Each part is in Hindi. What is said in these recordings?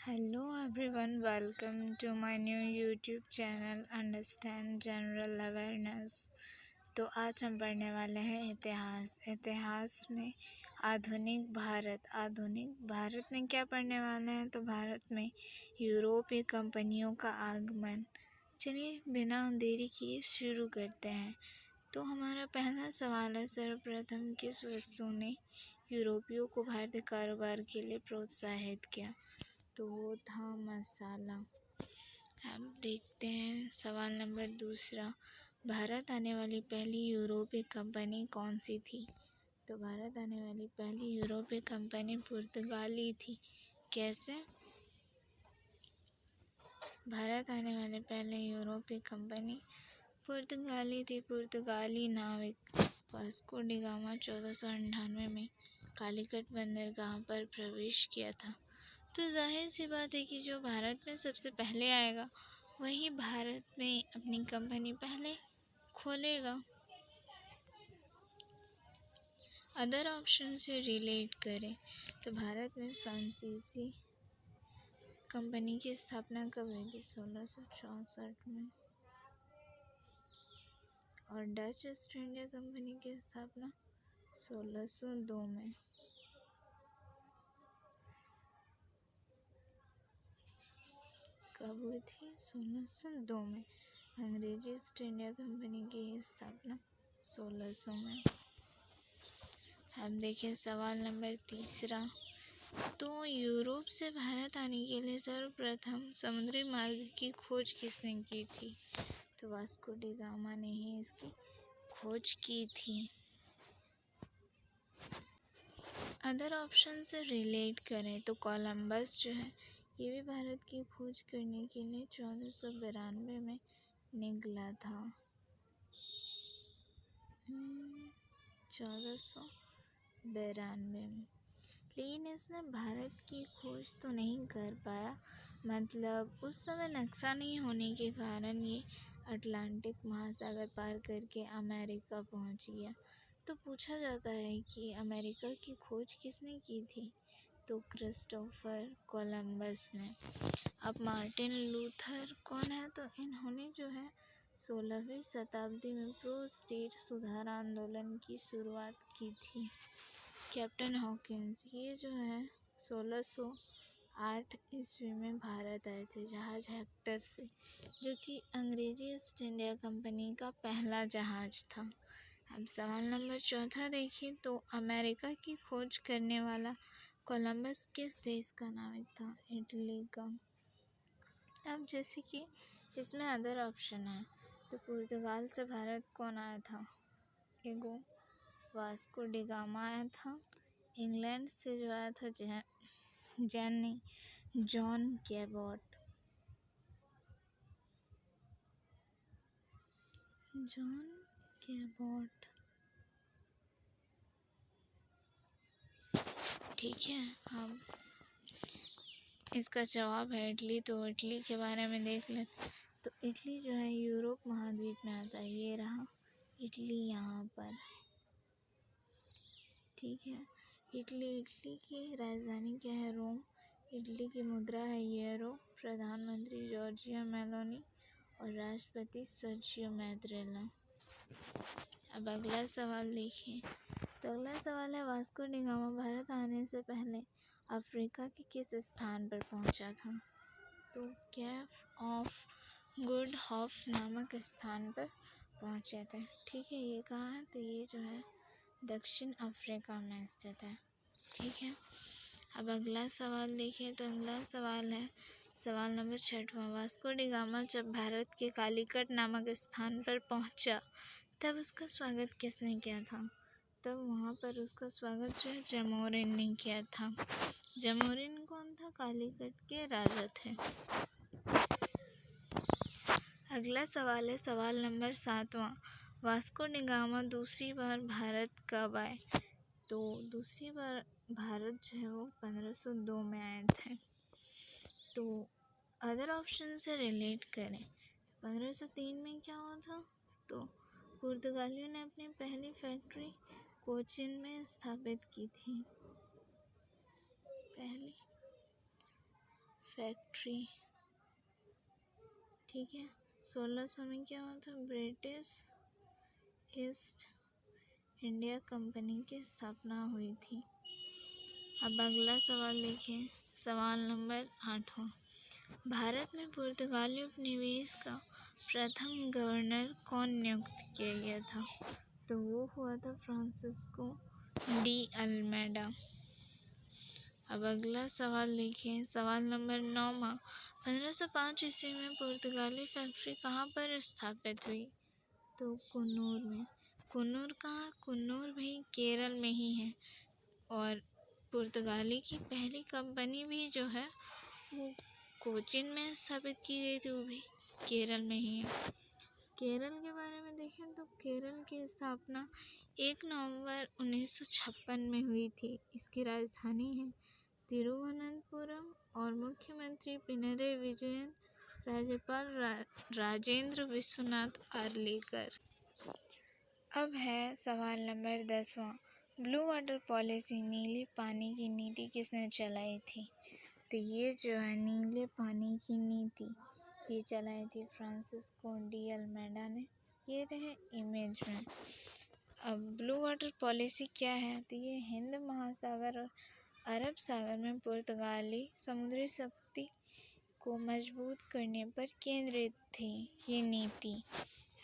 Hello everyone, welcome to my new YouTube channel understand general awareness. तो आज हम पढ़ने वाले हैं इतिहास में आधुनिक भारत में क्या पढ़ने वाले हैं। तो भारत में यूरोपीय कंपनियों का आगमन। चलिए बिना देरी किए शुरू करते हैं। तो हमारा पहला सवाल है, सर्वप्रथम किस वस्तु ने यूरोपियों को भारतीय कारोबार के लिए प्रोत्साहित किया। तो वो था मसाला। अब देखते हैं सवाल नंबर दूसरा, भारत आने वाली पहली यूरोपीय कंपनी कौन सी थी। तो भारत आने वाली पहली यूरोपीय कंपनी पुर्तगाली थी। कैसे? भारत आने वाले पहले यूरोपीय कंपनी पुर्तगाली थी। पुर्तगाली नाविक वास्को डी गामा 1498 में कालीकट बंदरगाह पर प्रवेश किया था। तो जाहिर सी बात है कि जो भारत में सबसे पहले आएगा वही भारत में अपनी कंपनी पहले खोलेगा। अदर ऑप्शन से रिलेट करें तो भारत में फ्रांसीसी कंपनी की स्थापना कब हुई थी? 1664 में। और डच ईस्ट इंडिया कंपनी की स्थापना 1602 में। कब हुई थी? 1602 में। अंग्रेजी ईस्ट इंडिया कंपनी की स्थापना 1600 में। अब देखिए सवाल नंबर तीसरा, तो यूरोप से भारत आने के लिए सर्वप्रथम समुद्री मार्ग की खोज किसने की थी। तो वास्को डी गामा ने ही इसकी खोज की थी। अदर ऑप्शन से रिलेट करें तो कोलंबस जो है ये भी भारत की खोज करने के लिए 1492 में निकला था। 1492 में, लेकिन इसने भारत की खोज तो नहीं कर पाया। मतलब उस समय नक्शा नहीं होने के कारण ये अटलांटिक महासागर पार करके अमेरिका पहुंच गया। तो पूछा जाता है कि अमेरिका की खोज किसने की थी। तो क्रिस्टोफर कोलंबस ने। अब मार्टिन लूथर कौन है? तो इन्होंने जो है 16वीं शताब्दी में प्रो स्टेट सुधार आंदोलन की शुरुआत की थी। कैप्टन हॉकिंस ये जो है 1608 ईस्वी में भारत आए थे जहाज हेक्टर से, जो कि अंग्रेजी ईस्ट इंडिया कंपनी का पहला जहाज था। अब सवाल नंबर चौथा देखिए, तो अमेरिका की खोज करने वाला कोलंबस किस देश का नाविक था? इटली का। अब जैसे कि इसमें अदर ऑप्शन है, तो पुर्तगाल से भारत कौन आया था? एगो वास्को डी गामा आया था। इंग्लैंड से जो आया था जॉन कैबॉट। ठीक है, अब इसका जवाब है इटली। तो इटली के बारे में देख लें तो इटली जो है यूरोप महाद्वीप में आता है। ये रहा इटली यहाँ पर। ठीक है, इटली की राजधानी क्या है? रोम। इटली की मुद्रा है यूरो। प्रधानमंत्री जॉर्जिया मेलोनी और राष्ट्रपति सर्जियो मैत्रेला। अब अगला सवाल देखिए, तो अगला सवाल है, वास्को डी गामा भारत आने से पहले अफ्रीका के किस स्थान पर पहुंचा था? तो केप ऑफ गुड होप नामक स्थान पर पहुंचे थे। ठीक है, ये कहाँ है? तो ये जो है दक्षिण अफ्रीका में स्थित है। ठीक है, अब अगला सवाल देखिए, तो अगला सवाल है सवाल नंबर 6वां, वास्को डी गामा जब भारत के कालीकट नामक स्थान पर पहुंचा तब उसका स्वागत किसने किया था? तब वहाँ पर उसका स्वागत जो है जमोरिन ने किया था। जमोरिन कौन था? कालीकट के राजा थे। अगला सवाल है सवाल नंबर 7वां, वास्को डी गामा दूसरी बार भारत कब आए? तो दूसरी बार भारत जो है वो 1502 में आए थे। तो अदर ऑप्शन से रिलेट करें, 1503 में क्या हुआ था? तो पुर्तगालियों ने अपनी पहली फैक्ट्री कोचिन में स्थापित की थी। पहली फैक्ट्री। ठीक है, 1600 में क्या हुआ था, ब्रिटिश ईस्ट इंडिया कंपनी की स्थापना हुई थी। अब अगला सवाल देखिए, सवाल नंबर 8वां। भारत में पुर्तगाली उपनिवेश का प्रथम गवर्नर कौन नियुक्त किया गया था? तो वो हुआ था फ्रांसिस्को डी अल्मेडा। अब अगला सवाल देखिए, सवाल नंबर 9वां। 1505 ईस्वी में पुर्तगाली फैक्ट्री कहाँ पर स्थापित हुई? तो कुन्नूर में। कुन्नूर कहाँ? कुन्नूर भी केरल में ही है। और पुर्तगाली की पहली कंपनी भी जो है वो कोचीन में स्थापित की गई थी, वो भी केरल में ही है। केरल के बारे में देखें तो केरल की स्थापना 1 नवंबर 1956 में हुई थी। इसकी राजधानी है तिरुवनंतपुरम और मुख्यमंत्री पिनरई विजयन, राज्यपाल राजेंद्र विश्वनाथ आर्लेकर। अब है सवाल नंबर 10वां। ब्लू वाटर पॉलिसी, नीले पानी की नीति किसने चलाई थी? तो ये जो है नीले पानी की नीति ये चलाई थी फ्रांसिस्को डी अल्मेडा ने। ये रहे इमेज में। अब ब्लू वाटर पॉलिसी क्या है? तो ये हिंद महासागर और अरब सागर में पुर्तगाली समुद्री शक्ति को मजबूत करने पर केंद्रित थी ये नीति।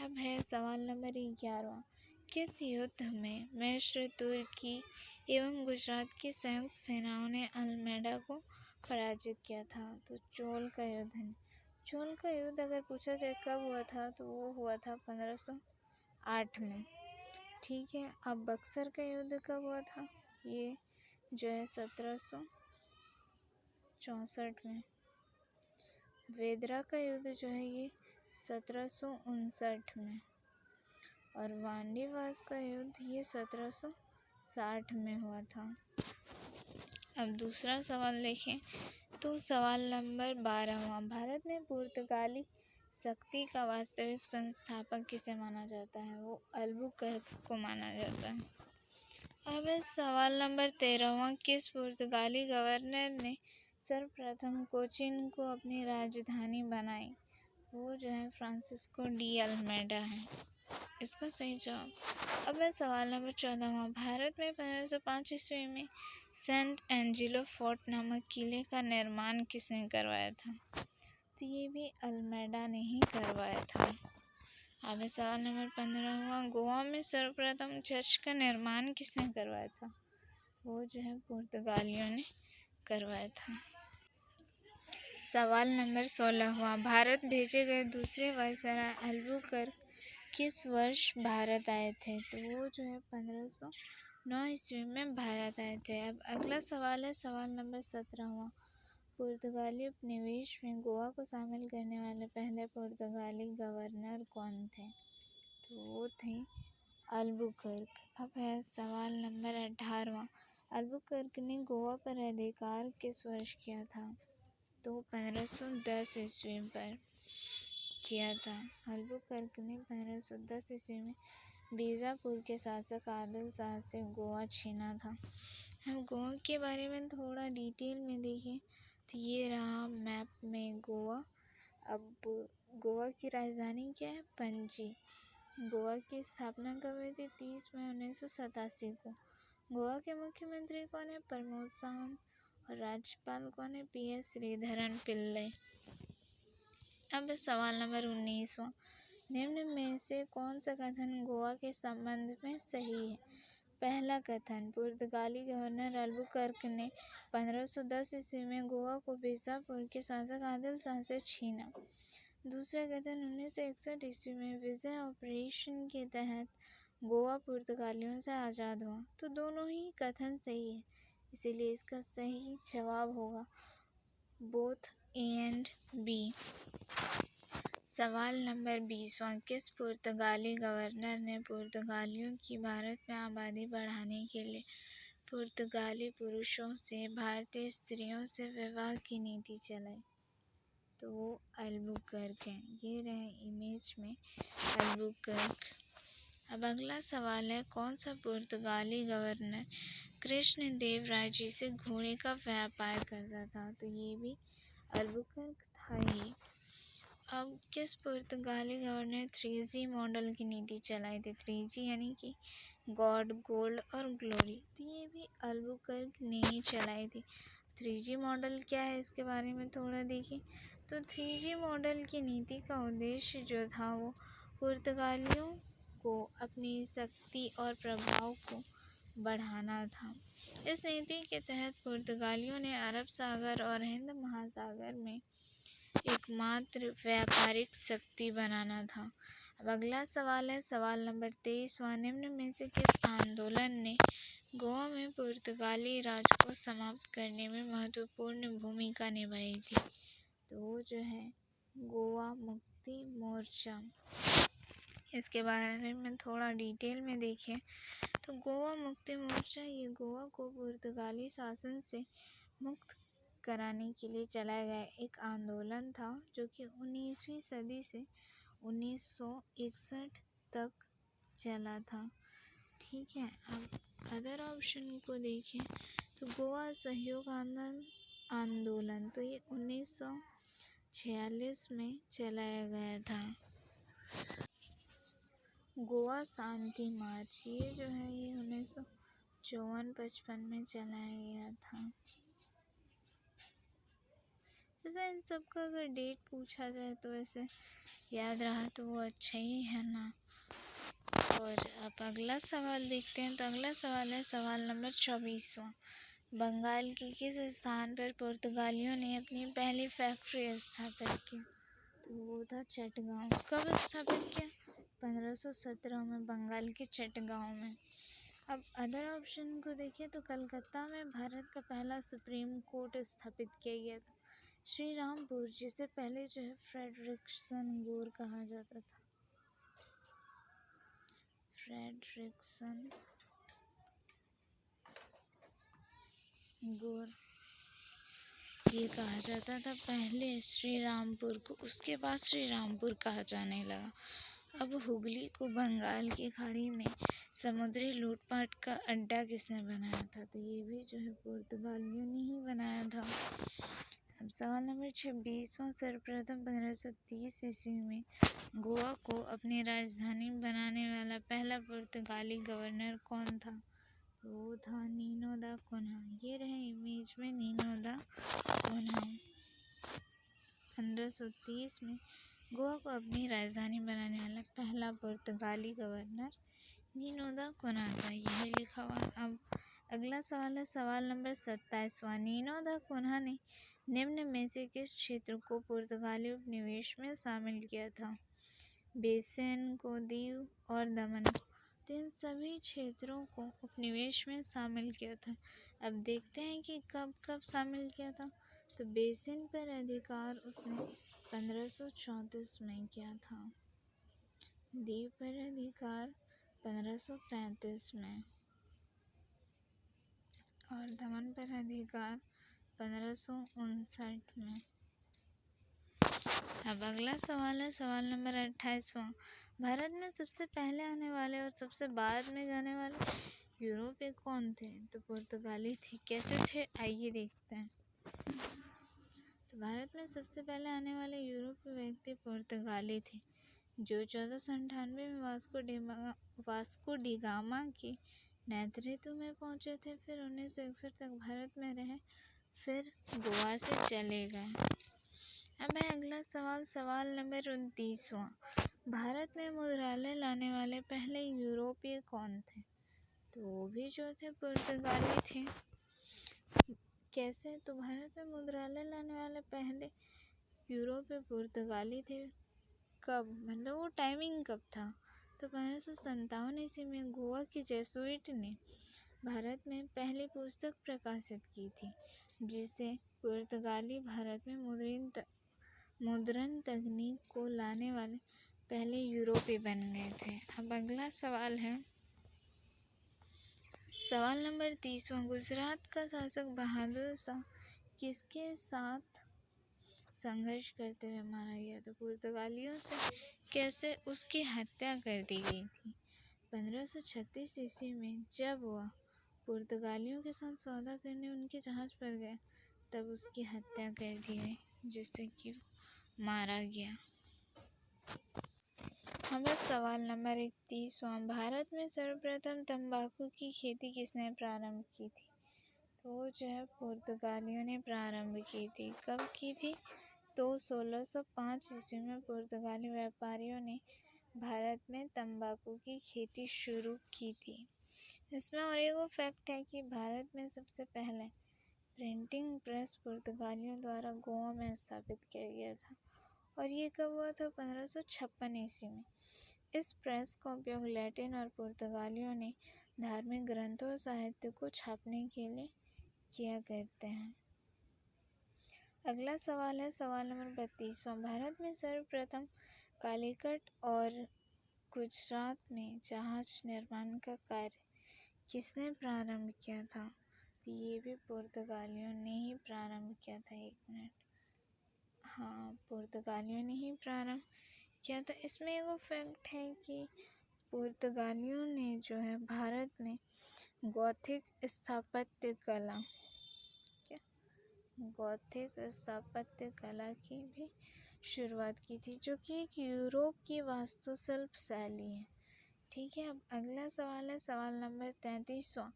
अब है सवाल नंबर 11वां। किस युद्ध में मिस्र, तुर्की एवं गुजरात की संयुक्त सेनाओं ने अल्मेडा को पराजित किया था? तो चोल का युद्ध है। चोल का युद्ध अगर पूछा जाए कब हुआ था तो वो हुआ था 1508 में। ठीक है, अब बक्सर का युद्ध कब हुआ था? ये जो है 1764 में। वेदरा का युद्ध जो है ये 1759 में। और वांडीवास का युद्ध ये 1760 में हुआ था। अब दूसरा सवाल देखें तो सवाल नंबर 12वां। भारत में पुर्तगाली शक्ति का वास्तविक संस्थापक किसे माना जाता है? वो अल्बुकर्क को माना जाता है। अब सवाल नंबर 13वां। किस पुर्तगाली गवर्नर ने सर्वप्रथम कोचीन को अपनी राजधानी बनाई? वो जो है फ्रांसिस्को डी अल्मेडा है इसका सही जवाब। अब है सवाल नंबर 14वां। भारत में 1505 ईस्वी में सेंट एंजिलो फोर्ट नामक किले का निर्माण किसने करवाया था? तो ये भी अल्मेडा ने ही करवाया था। अब है सवाल नंबर 15वां। गोवा में सर्वप्रथम चर्च का निर्माण किसने करवाया था? वो जो है पुर्तगालियों ने करवाया था। सवाल नंबर 16वां। भारत भेजे गए दूसरे वायसराय अल्बुकर्क किस वर्ष भारत आए थे? तो वो जो है 1509 ईस्वी में भारत आए थे। अब अगला सवाल है सवाल नंबर 17वां। पुर्तगाली उपनिवेश में गोवा को शामिल करने वाले पहले पुर्तगाली गवर्नर कौन थे? तो वो थे अल्बुकर्क। अब है सवाल नंबर 18वां। अल्बुकर्क ने गोवा पर अधिकार किस वर्ष किया था? तो 1510 ईस्वी पर किया था। अल्बुकर्क ने 1510 ईस्वी में बीजापुर के शासक आदिल शाह से गोवा छीना था। हम गोवा के बारे में थोड़ा डिटेल में देखें तो ये रहा मैप में गोवा। अब गोवा की राजधानी क्या है? पणजी। गोवा की स्थापना कब हुई थी? 30 मई 1987 को। गोवा के मुख्यमंत्री कौन है? प्रमोद सावंत। और राज्यपाल कौन है? PS श्रीधरन पिल्लई। अब सवाल नंबर 19वां। निम्न में से कौन सा कथन गोवा के संबंध में सही है? पहला कथन, पुर्तगाली गवर्नर अल्बुकर्क ने 1510 ईस्वी में गोवा को बीजापुर के शासक आदिल शाह से छीना। दूसरा कथन, 1961 ईस्वी में विजय ऑपरेशन के तहत गोवा पुर्तगालियों से आज़ाद हुआ। तो दोनों ही कथन सही है, इसीलिए इसका सही जवाब होगा बोथ A and B। सवाल नंबर 20वां। किस पुर्तगाली गवर्नर ने पुर्तगालियों की भारत में आबादी बढ़ाने के लिए पुर्तगाली पुरुषों से भारतीय स्त्रियों से विवाह की नीति चलाई? तो वो अल्बुकर्क हैं। ये रहे इमेज में अल्बुकर्क। अब अगला सवाल है, कौन सा पुर्तगाली गवर्नर कृष्णदेव राय जी से घोड़े का व्यापार करता था? तो ये भी अल्बुकर्क था ये। अब किस पुर्तगाली गवर्नर 3G मॉडल की नीति चलाई थी? 3G यानी कि गॉड, गोल्ड और ग्लोरी, तो ये भी अल्बुकर्क ने ही चलाई थी। 3G मॉडल क्या है इसके बारे में थोड़ा देखिए। तो 3G मॉडल की नीति का उद्देश्य जो था वो पुर्तगालियों को अपनी शक्ति और प्रभाव को बढ़ाना था। इस नीति के तहत पुर्तगालियों ने अरब सागर और हिंद महासागर में एकमात्र व्यापारिक शक्ति बनाना था। अब अगला सवाल है, सवाल नंबर 23वां, निम्न में से किस आंदोलन ने गोवा में पुर्तगाली राज को समाप्त करने में महत्वपूर्ण भूमिका निभाई थी? तो वो जो है गोवा मुक्ति मोर्चा। इसके बारे में थोड़ा डिटेल में देखें तो गोवा मुक्ति मोर्चा ये गोवा को पुर्तगाली शासन से मुक्त कराने के लिए चलाया गया एक आंदोलन था, जो कि 19वीं सदी से 1961 तक चला था। ठीक है, अब अदर ऑप्शन को देखें तो गोवा सहयोग आंदोलन, तो ये 1946 में चलाया गया था। गोवा शांति मार्च ये जो है ये 1954-55 में चलाया गया था। जैसे इन सब का अगर डेट पूछा जाए तो वैसे याद रहा तो वो अच्छा ही है ना। और अब अगला सवाल देखते हैं। तो अगला सवाल है सवाल नंबर 24वां, बंगाल के किस स्थान पर पुर्तगालियों ने अपनी पहली फैक्ट्री स्थापित की? तो वो था चटगांव। कब स्थापित किया? 1517 में बंगाल के चटगांव में। अब अदर ऑप्शन को देखिए तो कलकत्ता में भारत का पहला सुप्रीम कोर्ट स्थापित किया गया था। श्री रामपुर, जिसे पहले जो है फ्रेडरिक्सन गोर कहा जाता था। फ्रेडरिक्सन गोर ये कहा जाता था पहले श्री रामपुर को, उसके बाद श्री रामपुर कहा जाने लगा। अब हुगली को बंगाल की खाड़ी में समुद्री लूटपाट का अड्डा किसने बनाया था? तो ये भी जो है पुर्तगालियों ने ही बनाया था। अब सवाल नंबर 26वां, सर्वप्रथम 1530 ईस्वी में गोवा को अपनी राजधानी बनाने वाला पहला पुर्तगाली गवर्नर कौन था? तो वो था नीनो दा कोन्हा। ये रहे इमेज में नीनो दा कोन्हा। 1530 में गोवा को अपनी राजधानी बनाने वाला पहला पुर्तगाली गवर्नर नीनो दा कोन्हा था, यह लिखा हुआ। अब अगला सवाल है सवाल नंबर 27वां, नीनो दा कोन्हा ने निम्न में से किस क्षेत्र को पुर्तगाली उपनिवेश में शामिल किया था? बेसिन को, दीव और दमन, इन सभी क्षेत्रों को उपनिवेश में शामिल किया था। अब देखते हैं कि कब कब शामिल किया था। तो बेसिन पर अधिकार उसने 1534 में किया था, दीव पर अधिकार 1535 में और दमन पर अधिकार 1559 में। अब अगला सवाल है सवाल नंबर 28वां, भारत में सबसे पहले आने वाले और सबसे बाद में जाने वाले यूरोपीय कौन थे? तो पुर्तगाली थे। कैसे थे आइए देखते हैं। तो भारत में सबसे पहले आने वाले यूरोपीय व्यक्ति पुर्तगाली थे, जो 1498 में वास्को डी गामा के नेतृत्व में पहुंचे थे। फिर 1961 तक भारत में रहे, फिर गोवा से चले गए। अब है अगला सवाल सवाल नंबर 29वां, भारत में मुद्रालय लाने वाले पहले यूरोपीय कौन थे? तो वो भी जो थे पुर्तगाली थे। कैसे? तो भारत में मुद्रालय लाने वाले पहले यूरोपीय पुर्तगाली थे। कब, मतलब वो टाइमिंग कब था? तो 1557 ईस्वी में गोवा के जेसुइट ने भारत में पहली पुस्तक प्रकाशित की थी, जिससे पुर्तगाली भारत में मुद्रण तकनीक को लाने वाले पहले यूरोपीय बन गए थे। अब अगला सवाल है सवाल नंबर 30वां, गुजरात का शासक बहादुर शाह किसके साथ संघर्ष करते हुए मारा गया? तो पुर्तगालियों से। कैसे? उसकी हत्या कर दी गई थी 1536 ईस्वी में, जब वह पुर्तगालियों के साथ सौदा करने उनके जहाज पर गया, तब उसकी हत्या कर दी गई, जिससे कि मारा गया। हमारा सवाल नंबर 31वां, भारत में सर्वप्रथम तंबाकू की खेती किसने प्रारंभ की थी? तो वो जो है पुर्तगालियों ने प्रारंभ की थी। कब की थी? तो 1605 ईस्वी में पुर्तगाली व्यापारियों ने भारत में तंबाकू की खेती शुरू की थी। इसमें और एक फैक्ट है कि भारत में सबसे पहले प्रिंटिंग प्रेस पुर्तगालियों द्वारा गोवा में स्थापित किया गया था, और ये कब हुआ था? 1556 ईस्वी में। इस प्रेस का उपयोग लैटिन और पुर्तगालियों ने धार्मिक ग्रंथों और साहित्य को छापने के लिए किया करते हैं। अगला सवाल है सवाल नंबर 32वां, भारत में सर्वप्रथम कालीकट और गुजरात में जहाज निर्माण का कार्य किसने प्रारंभ किया था? तो ये भी पुर्तगालियों ने ही प्रारंभ किया था। एक मिनट, हाँ, पुर्तगालियों ने ही प्रारंभ किया था। इसमें एक फैक्ट है कि पुर्तगालियों ने जो है भारत में गौथिक स्थापत्य कला की भी शुरुआत की थी, जो कि एक यूरोप की वास्तुशिल्प शैली है। ठीक है। अब अगला सवाल है सवाल नंबर 33वां,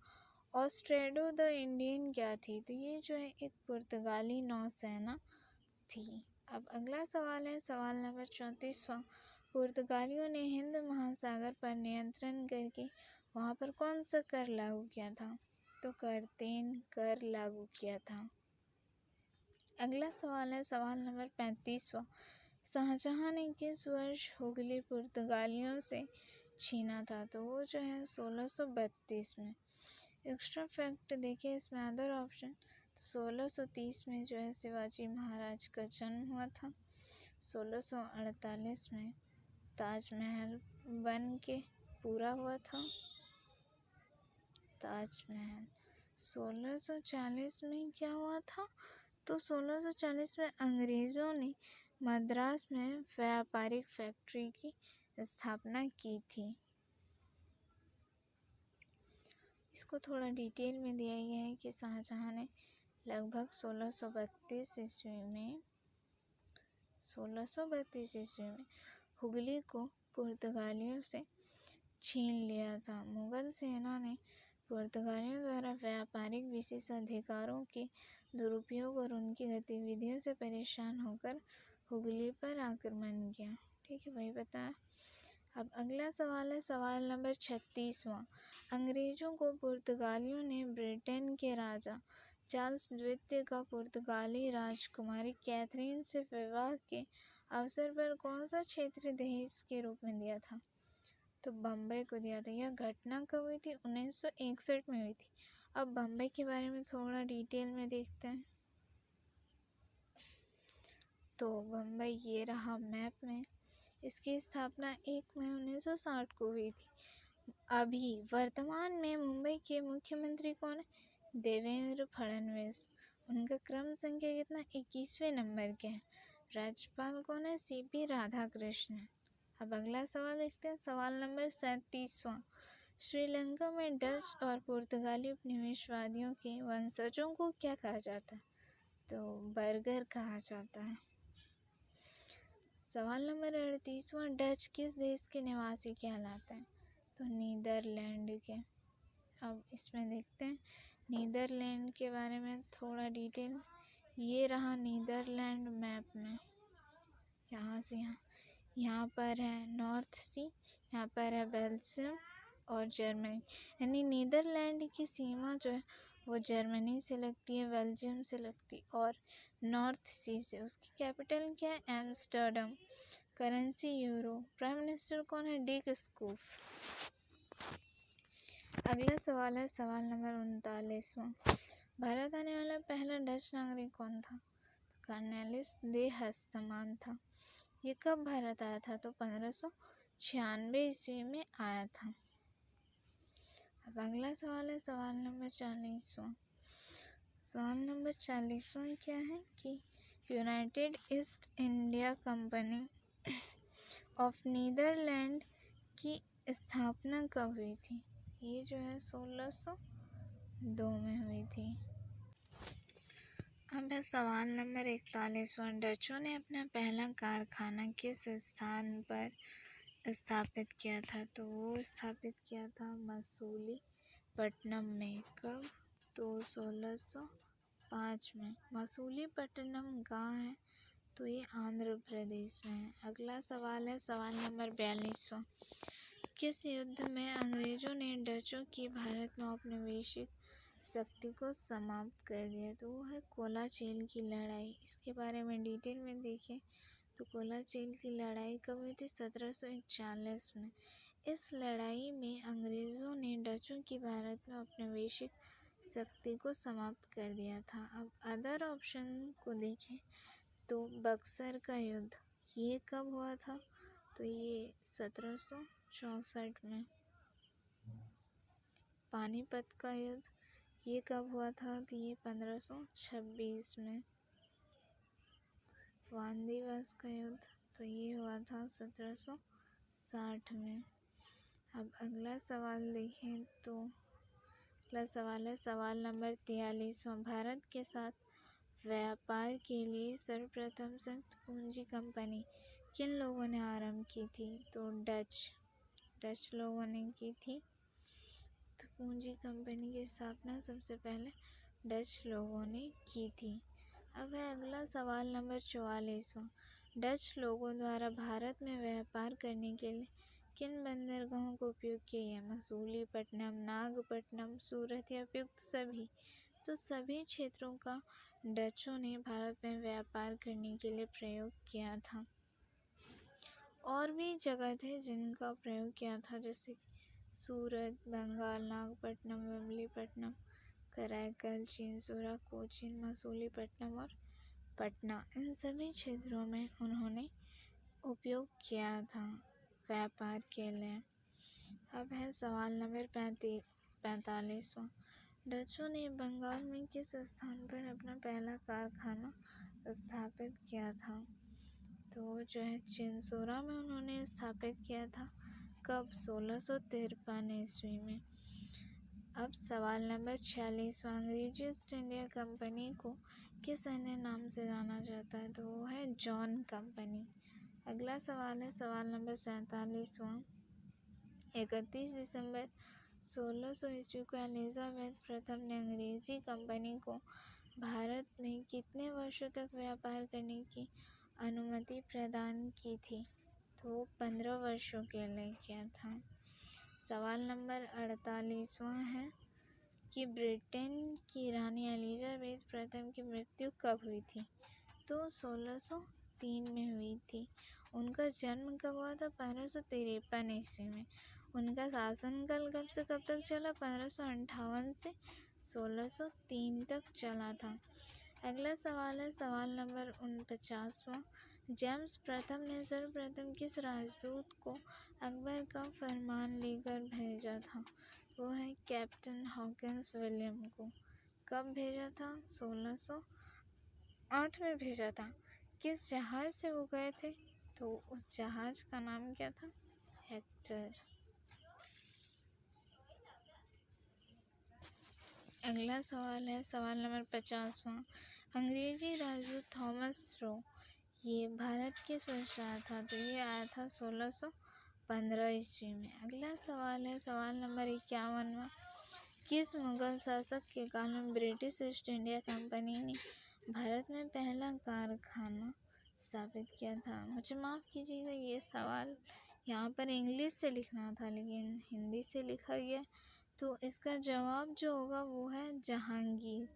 ऑस्ट्रेडो द इंडियन क्या थी? तो ये जो है एक पुर्तगाली नौसेना थी। अब अगला सवाल है सवाल नंबर 34वां, पुर्तगालियों ने हिंद महासागर पर नियंत्रण करके वहाँ पर कौन सा कर लागू किया था? तो कर्तेन कर लागू किया था। अगला सवाल है सवाल नंबर 35वां, शाहजहां ने किस वर्ष हुगली पुर्तगालियों से छीना था? तो वो जो है 1632 में। एक्स्ट्रा फैक्ट देखिए इसमें अदर ऑप्शन, 1630 में जो है शिवाजी महाराज का जन्म हुआ था। 1648 में ताजमहल बन के पूरा हुआ था। ताजमहल 1640 में क्या हुआ था? तो 1640 में अंग्रेज़ों ने मद्रास में व्यापारिक फैक्ट्री की स्थापना की थी। इसको थोड़ा डिटेल में दिया गया है कि शाहजहां ने लगभग 1632 ईस्वी में हुगली को पुर्तगालियों से छीन लिया था। मुगल सेना ने पुर्तगालियों द्वारा व्यापारिक विशेषाधिकारों के दुरुपयोग और उनकी गतिविधियों से परेशान होकर हुगली पर आक्रमण किया। ठीक है, वही बताया। अब अगला सवाल है सवाल नंबर 36वां, अंग्रेजों को पुर्तगालियों ने ब्रिटेन के राजा चार्ल्स द्वितीय का पुर्तगाली राजकुमारी कैथरीन से विवाह के अवसर पर कौन सा क्षेत्र दहेज के रूप में दिया था? तो बम्बई को दिया था। यह घटना कब हुई थी? 1961 में हुई थी। अब बम्बई के बारे में थोड़ा डिटेल में देखते हैं। तो बम्बई ये रहा मैप में। इसकी स्थापना 1 मई 1960 को हुई थी। अभी वर्तमान में मुंबई के मुख्यमंत्री कौन है? देवेंद्र फडणवीस। उनका क्रम संख्या कितना? 21वें नंबर के हैं। राज्यपाल कौन है? सीपी राधाकृष्णन। अब अगला सवाल देखते हैं सवाल नंबर 37वां, श्रीलंका में डच और पुर्तगाली उपनिवेशवादियों के वंशजों को क्या कहा जाता है? तो बर्गर कहा जाता है। सवाल नंबर 38वां, डच किस देश के निवासी कहलाते हैं? तो नीदरलैंड के। अब इसमें देखते हैं नीदरलैंड के बारे में थोड़ा डिटेल। ये रहा नीदरलैंड मैप में, यहाँ से यहाँ पर है नॉर्थ सी, यहाँ पर है बेल्जियम और जर्मनी। यानी नीदरलैंड की सीमा जो है वो जर्मनी से लगती है, बेल्जियम से लगती है और नॉर्थ सी से। उसकी कैपिटल क्या है? Amsterdam. Currency euro. Prime minister कौन है? डिक स्कूफ। अगला सवाल है सवाल नंबर 39वां, भारत आने वाला पहला डच नागरिक कौन था? कार्नेलिस दे हस्तमान था। ये कब भारत आया था? तो 1596 ईस्वी में आया था। अब अगला सवाल है सवाल नंबर 40वां। सवाल नंबर 40वां क्या है कि United East India Company of Netherlands की स्थापना कब हुई थी? ये जो है 1602 में हुई थी। अब है सवाल नंबर 41वां। डचों ने अपना पहला कारखाना किस स्थान पर स्थापित किया था? तो वो स्थापित किया था मसूलीपट्टनम में। कब? तो 1605 में। मसूलीपट्टनम कहाँ है? तो ये आंध्र प्रदेश में है। अगला सवाल है सवाल नंबर 42वां। किस युद्ध में अंग्रेजों ने डचों की भारत में औपनिवेशिक शक्ति को समाप्त कर दिया? तो वो है कोलाचीन की लड़ाई। इसके बारे में डिटेल में देखें तो कोलाचीन की लड़ाई कब हुई थी? 1741 में। इस लड़ाई में अंग्रेजों ने डचों की भारत में औपनिवेशिक शक्ति को समाप्त कर दिया था। अब अदर ऑप्शन को देखें तो बक्सर का युद्ध, ये कब हुआ था? तो ये 1764 में। पानीपत का युद्ध, ये कब हुआ था? तो ये 1526 में। वांदीवास का युद्ध, तो ये हुआ था 1760 में। अब अगला सवाल देखें तो अगला सवाल है सवाल नंबर 43वां। भारत के साथ व्यापार के लिए सर्वप्रथम संयुक्त पूंजी कंपनी किन लोगों ने आरंभ की थी? तो डच लोगों ने की थी। तो पूंजी कंपनी की स्थापना सबसे पहले डच लोगों ने की थी। अब है अगला सवाल नंबर 44वां। डच लोगों द्वारा भारत में व्यापार करने के लिए किन बंदरगाहों का उपयोग किया गया? मसूलीपट्टनम, नागपट्टनम, सूरत या उपयुक्त सभी? तो सभी क्षेत्रों का डचों ने भारत में व्यापार करने के लिए प्रयोग किया था। और भी जगह थे जिनका प्रयोग किया था, जैसे सूरत, बंगाल, नागपट्टनम, विमलीपट्टनम, कराईकल, चिंसूरा, कोचीन, मसूलीपट्टनम और पटना। इन सभी क्षेत्रों में उन्होंने उपयोग किया था व्यापार के लिए। अब है सवाल नंबर 45वां। डचों ने बंगाल में किस स्थान पर अपना पहला कारखाना स्थापित किया था? तो जो है चिंसूरा में उन्होंने स्थापित किया था। कब? 1653 ईस्वी में। अब सवाल नंबर 46वां। अंग्रेजी ईस्ट इंडिया कंपनी को किस अन्य नाम से जाना जाता है? तो वो है जॉन कंपनी। अगला सवाल है सवाल नंबर 47वां। 31 दिसंबर 1600 ईस्वी को एलिजाबेथ प्रथम ने अंग्रेजी कंपनी को भारत में कितने वर्षों तक व्यापार करने की अनुमति प्रदान की थी? तो 15 वर्षों के लिए किया था। सवाल नंबर 48वां है कि ब्रिटेन की रानी एलिजाबेथ प्रथम की मृत्यु कब हुई थी? तो 1603 में हुई थी। उनका जन्म कब हुआ था? 1553 ईस्वी में। उनका शासनकाल कब से कब तक चला? 1558 से 1603 तक चला था। अगला सवाल है सवाल नंबर 49वां। जेम्स प्रथम ने सर्वप्रथम किस राजदूत को अकबर का फरमान लेकर भेजा था? वो है कैप्टन हॉकिंस विलियम को। कब भेजा था? 1608 में भेजा था। किस जहाज से वो गए थे? तो उस जहाज का नाम क्या था? हेक्टर। अगला सवाल है सवाल नंबर 50वां। अंग्रेजी राजदूत थॉमस रो ये भारत किस वर्ष आया था? तो ये आया था 1615 ईस्वी में। अगला सवाल है सवाल नंबर 51वां। किस मुगल शासक के काल में ब्रिटिश ईस्ट इंडिया कंपनी ने भारत में पहला कारखाना स्थापित किया था? मुझे माफ़ कीजिएगा, ये सवाल यहाँ पर इंग्लिश से लिखना था लेकिन हिंदी से लिखा गया, तो इसका जवाब जो होगा वो है जहांगीर।